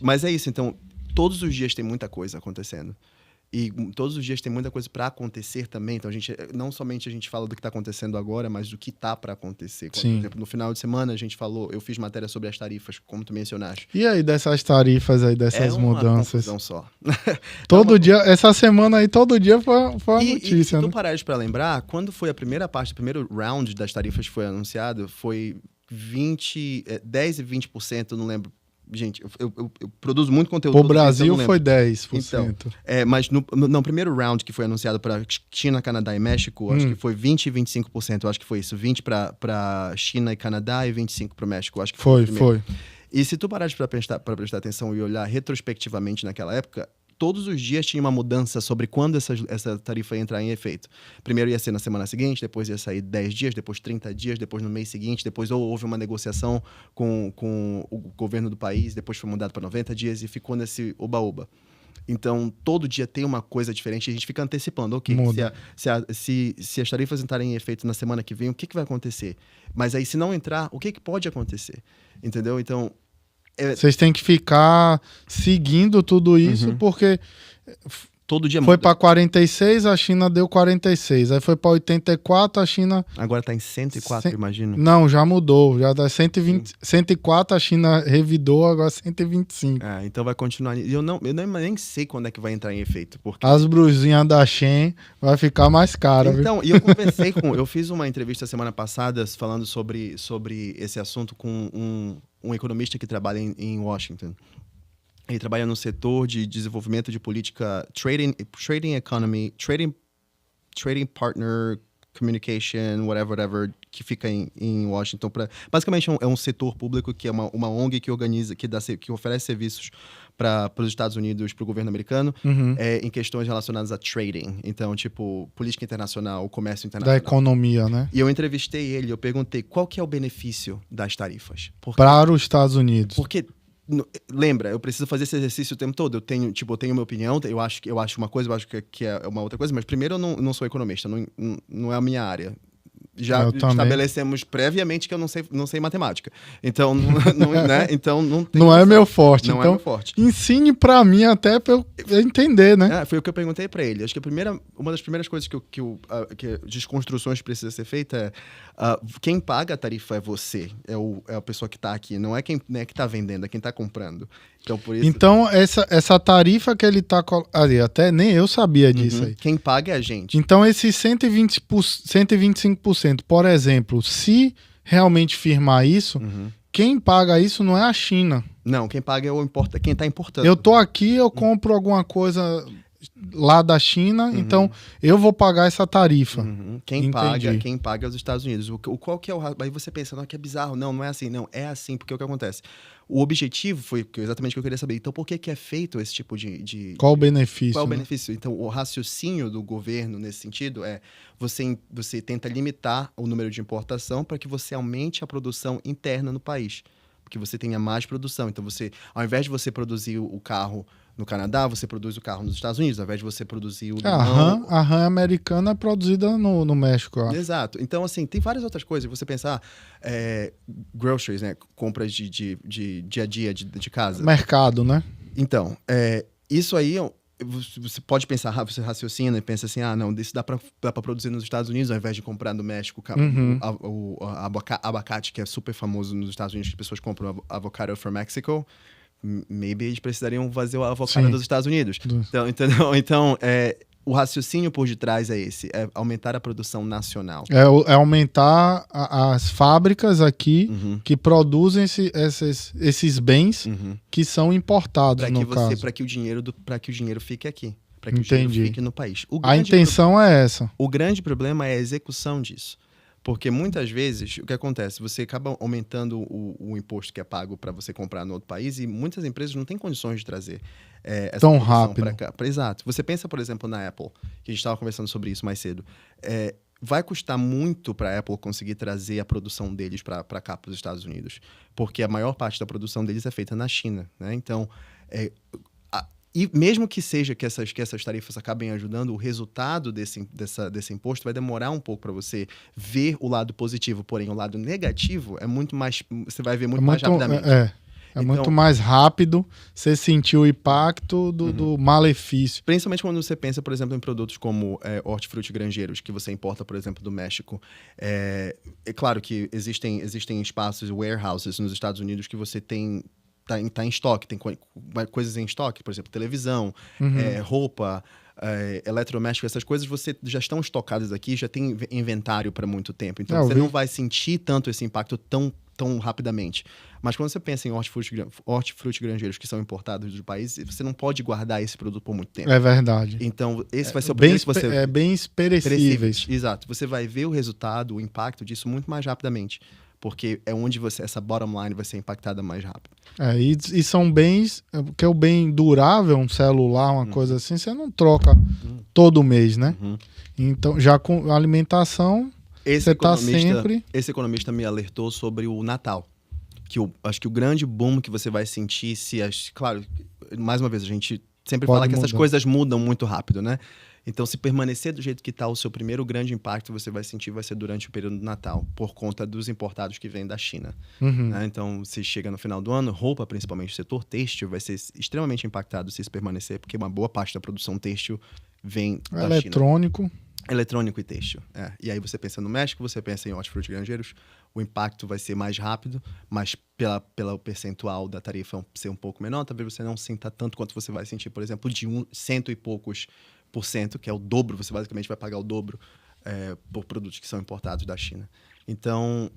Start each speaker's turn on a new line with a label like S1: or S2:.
S1: Mas é isso, então, todos os dias tem muita coisa acontecendo. E todos os dias tem muita coisa para acontecer também. Então, não somente a gente fala do que está acontecendo agora, mas do que está para acontecer. Por exemplo, no final de semana a gente falou, eu fiz matéria sobre as tarifas, como tu mencionaste.
S2: E aí, dessas tarifas aí, dessas mudanças?
S1: É uma confusão só.
S2: Todo dia, essa semana aí, todo dia foi uma notícia,
S1: e se tu
S2: né?
S1: parares para lembrar, quando foi a primeira parte, o primeiro round das tarifas foi anunciado, foi 10 e 20%, não lembro. Gente, eu produzo muito conteúdo.
S2: O Brasil foi 10%.
S1: Então, mas no primeiro round que foi anunciado para China, Canadá e México, acho que foi 20% e 25%. Eu acho que foi isso. 20% para China e Canadá e 25% para o México. Acho que foi. E se tu parares para prestar atenção e olhar retrospectivamente naquela época, todos os dias tinha uma mudança sobre quando essa tarifa ia entrar em efeito. Primeiro ia ser na semana seguinte, depois ia sair 10 dias, depois 30 dias, depois no mês seguinte, depois houve uma negociação com o governo do país, depois foi mudado para 90 dias e ficou nesse oba-oba. Então, todo dia tem uma coisa diferente e a gente fica antecipando. Ok, se as tarifas entrarem em efeito na semana que vem, o que vai acontecer? Mas aí, se não entrar, o que pode acontecer? Entendeu? Então...
S2: Vocês têm que ficar seguindo tudo isso, porque
S1: todo dia
S2: foi para 46, a China deu 46. Aí foi para 84, a China...
S1: Agora está em 104, imagino.
S2: Não, já mudou. Já dá 120, 104, a China revidou, agora 125.
S1: Então vai continuar. Eu nem sei quando é que vai entrar em efeito. Porque...
S2: As brusinhas da Shen vai ficar mais cara.
S1: Então, e eu conversei eu fiz uma entrevista semana passada falando sobre esse assunto com um economista que trabalha em Washington. Ele trabalha no setor de desenvolvimento de política, trading economy, trading partner communication, whatever, que fica em Washington. Basicamente é um setor público que é uma ONG que organiza, que oferece serviços para os Estados Unidos, para o governo americano, em questões relacionadas a trading. Então, tipo, política internacional, comércio internacional.
S2: Da economia, né?
S1: E eu entrevistei ele, eu perguntei qual que é o benefício das tarifas.
S2: Para os Estados Unidos.
S1: Porque... Lembra, eu preciso fazer esse exercício o tempo todo. Eu tenho minha opinião, eu acho uma coisa, eu acho que é uma outra coisa, mas primeiro eu não sou economista, não é a minha área. Já estabelecemos previamente que eu não sei matemática. Então, né? Então
S2: não é meu forte.
S1: Não
S2: então,
S1: é meu forte.
S2: Ensine para mim até para eu entender, né?
S1: Foi o que eu perguntei para ele. Acho que uma das primeiras coisas que desconstruções precisa ser feita é quem paga a tarifa é você, é a pessoa que está aqui, não é quem que está vendendo, é quem está comprando. Então, por isso...
S2: então essa tarifa que ele está... Até nem eu sabia disso aí.
S1: Quem paga é a gente.
S2: Então, esses 125%, por exemplo, se realmente firmar isso, quem paga isso não é a China.
S1: Não, quem paga é quem está importando.
S2: Eu tô aqui, eu compro alguma coisa lá da China, então eu vou pagar essa tarifa.
S1: Quem paga é os Estados Unidos. Qual que é aí você pensa, não, que é bizarro. Não é assim. Não, é assim, porque o que acontece? O objetivo foi exatamente o que eu queria saber. Então, por que é feito esse tipo de...
S2: Qual o benefício?
S1: Qual é o benefício? Então, o raciocínio do governo nesse sentido é você tenta limitar o número de importação para que você aumente a produção interna no país. Porque você tenha mais produção. Então, ao invés de você produzir o carro no Canadá, você produz o carro nos Estados Unidos, ao invés de você produzir o limão...
S2: A RAM americana é produzida no México, eu acho.
S1: Exato. Então, assim, tem várias outras coisas. Você pensar, groceries, né? Compras de dia a dia de casa.
S2: Mercado, né?
S1: Então, isso aí... Você pode pensar, você raciocina e pensa assim, não, isso dá pra produzir nos Estados Unidos ao invés de comprar no México. O abacate, que é super famoso nos Estados Unidos, que as pessoas compram avocado from Mexico. Maybe eles precisariam fazer o avocado dos Estados Unidos. Então, entendeu? Então, o raciocínio por detrás é esse, é aumentar a produção nacional.
S2: É aumentar as fábricas aqui que produzem esses bens que são importados, no caso.
S1: Para que o dinheiro fique aqui. Para que o dinheiro fique no país.
S2: A intenção é essa.
S1: O grande problema é a execução disso. Porque muitas vezes, o que acontece? Você acaba aumentando o imposto que é pago para você comprar no outro país e muitas empresas não têm condições de trazer essa
S2: tão
S1: produção
S2: rápido
S1: para cá. Exato. Você pensa, por exemplo, na Apple, que a gente estava conversando sobre isso mais cedo. Vai custar muito para a Apple conseguir trazer a produção deles para cá, para os Estados Unidos. Porque a maior parte da produção deles é feita na China, né? Então, e mesmo que seja que essas tarifas acabem ajudando, o resultado desse imposto vai demorar um pouco para você ver o lado positivo. Porém, o lado negativo é muito mais... Você vai ver muito mais rapidamente.
S2: É então, muito mais rápido você sentir o impacto do malefício.
S1: Principalmente quando você pensa, por exemplo, em produtos como hortifruti granjeiros, que você importa, por exemplo, do México. É claro que existem espaços, warehouses nos Estados Unidos que você tá em estoque, tem coisas em estoque, por exemplo, televisão, roupa, eletrodoméstico, essas coisas já estão estocadas aqui, já tem inventário para muito tempo. Então você não vai sentir tanto esse impacto tão rapidamente. Mas quando você pensa em hortifruti granjeiros que são importados do país, você não pode guardar esse produto por muito tempo.
S2: É verdade.
S1: Então, esse vai ser o primeiro que você...
S2: É bem perecíveis.
S1: Exato. Você vai ver o resultado, o impacto disso muito mais rapidamente. Porque é onde essa bottom line vai ser impactada mais rápido.
S2: E são bens, que é o bem durável, um celular, uma coisa assim, você não troca todo mês, né? Então, já com alimentação, você está sempre...
S1: Esse economista me alertou sobre o Natal. Acho que o grande boom que você vai sentir claro, mais uma vez, a gente sempre fala que essas coisas mudam muito rápido, né? Então, se permanecer do jeito que está, o seu primeiro grande impacto você vai sentir vai ser durante o período do Natal, por conta dos importados que vêm da China. Né? Então, se chega no final do ano, roupa, principalmente o setor têxtil, vai ser extremamente impactado se isso permanecer, porque uma boa parte da produção têxtil vem da
S2: China.
S1: Eletrônico e têxtil. E aí você pensa no México, você pensa em hortifruti granjeiros, o impacto vai ser mais rápido, mas pela percentual da tarifa ser um pouco menor, talvez você não sinta tanto quanto você vai sentir, por exemplo, de 100 e poucos %, que é o dobro, você basicamente vai pagar o dobro por produtos que são importados da China. Então,